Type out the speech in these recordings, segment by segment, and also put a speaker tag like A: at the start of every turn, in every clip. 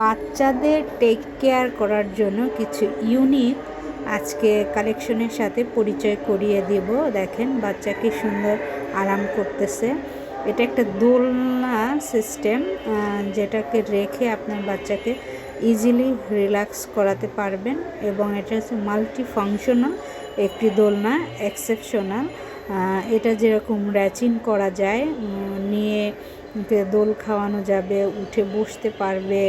A: বাচ্চাদের take care করার জন্য কিছু ইউনিক আজকে কালেকশনের সাথে পরিচয় করিয়ে দেব। দেখেন বাচ্চা কি সুন্দর আরাম করতেছে। এটা একটা দোলনা সিস্টেম, যেটাকে রেখে আপনার বাচ্চাকে ইজিলি রিল্যাক্স করাতে পারবেন এবং এটা হচ্ছে মাল্টি ফাংশনাল একটি দোলনা, এক্সেপশনাল। এটা যেরকম র্যাচিং করা যায়, নিয়ে দোল খাওয়ানো যাবে, উঠে বসতে পারবে,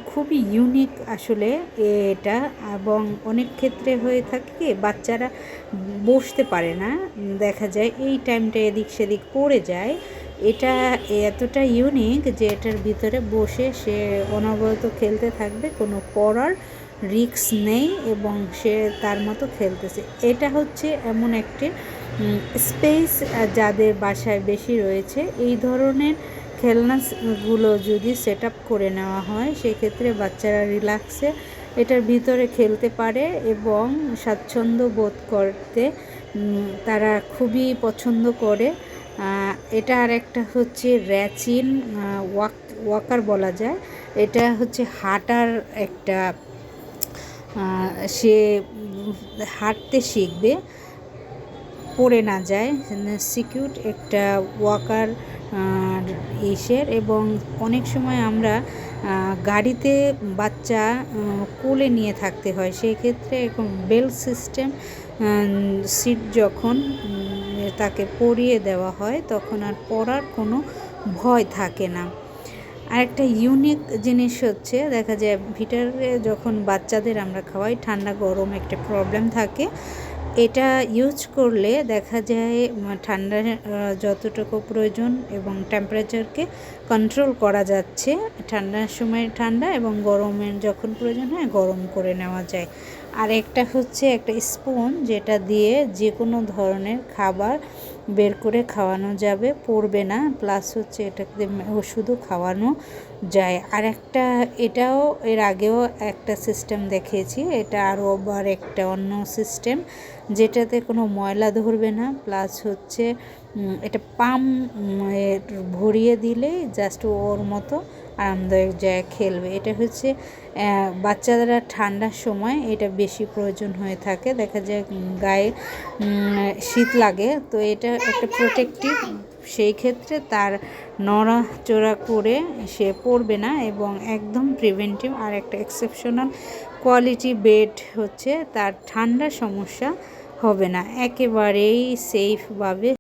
A: খুবই ইউনিক আসলে এটা। এবং অনেক ক্ষেত্রে হয়ে থাকে কি বাচ্চারা বসতে পারে না, দেখা যায় এই টাইমটা এদিক সেদিক পড়ে যায়। এটা এতটা ইউনিক যে এটার ভিতরে বসে সে অনবরত খেলতে থাকবে, কোনো পড়ার রিস্ক নেই এবং সে তার মতো খেলতেছে। এটা হচ্ছে এমন একটি স্পেস যাদের বাসায় বেশি রয়েছে, এই ধরনের খেলনাগুলো যদি সেট আপ করে নেওয়া হয় সেক্ষেত্রে বাচ্চারা রিল্যাক্সে এটার ভিতরে খেলতে পারে এবং স্বাচ্ছন্দ্য বোধ করতে তারা খুবই পছন্দ করে। এটা আর একটা হচ্ছে র্যাচিন ওয়াকার বলা যায়। এটা হচ্ছে হাঁটার একটা, সে হাঁটতে শিখবে, পড়ে না যায়, সিকিউর একটা ওয়াকার ইসের। এবং অনেক সময় আমরা গাড়িতে বাচ্চা কোলে নিয়ে থাকতে হয়, সেই ক্ষেত্রে এরকম বেল্ট সিস্টেম সিট যখন তাকে পরিয়ে দেওয়া হয় তখন আর পড়ার কোনো ভয় থাকে না। আরেকটা ইউনিক জিনিস হচ্ছে, দেখা যায় ভিতরে যখন বাচ্চাদের আমরা খাওয়াই ঠান্ডা গরম একটা প্রবলেম থাকে, এটা ইউজ করলে দেখা যায় ঠান্ডা যতটুকু প্রয়োজন এবং টেম্পারেচারকে কন্ট্রোল করা যাচ্ছে। ঠান্ডার সময় ঠান্ডা এবং গরমের যখন প্রয়োজন হয় গরম করে নেওয়া যায়। আর একটা হচ্ছে একটা স্পুন, যেটা দিয়ে যে কোনো ধরনের খাবার বের করে খাওয়ানো যাবে, পড়বে না, প্লাস হচ্ছে এটাকে ওষুধও খাওয়ানো যায়। আর একটা, এটাও এর আগেও একটা সিস্টেম দেখিয়েছি, এটা আরও আবার একটা অন্য সিস্টেম যেটাতে কোনো ময়লা ধরবে না, প্লাস হচ্ছে এটা পাম্প ভরিয়ে দিলেই জাস্ট ওর মতো আরামদায়ক জায়গায় খেলবে। এটা হচ্ছে বাচ্চারা ঠান্ডার সময় এটা বেশি প্রয়োজন হয়ে থাকে, দেখা যায় গায়ে শীত লাগে, তো এটা একটা প্রোটেক্টিভ, সেই ক্ষেত্রে তার নড়াচড়া করে সে পড়বে না এবং একদম প্রিভেন্টিভ। আর একটা এক্সেপশনাল কোয়ালিটি বেড হচ্ছে, তার ঠান্ডার সমস্যা হবে না, একেবারেই সেফভাবে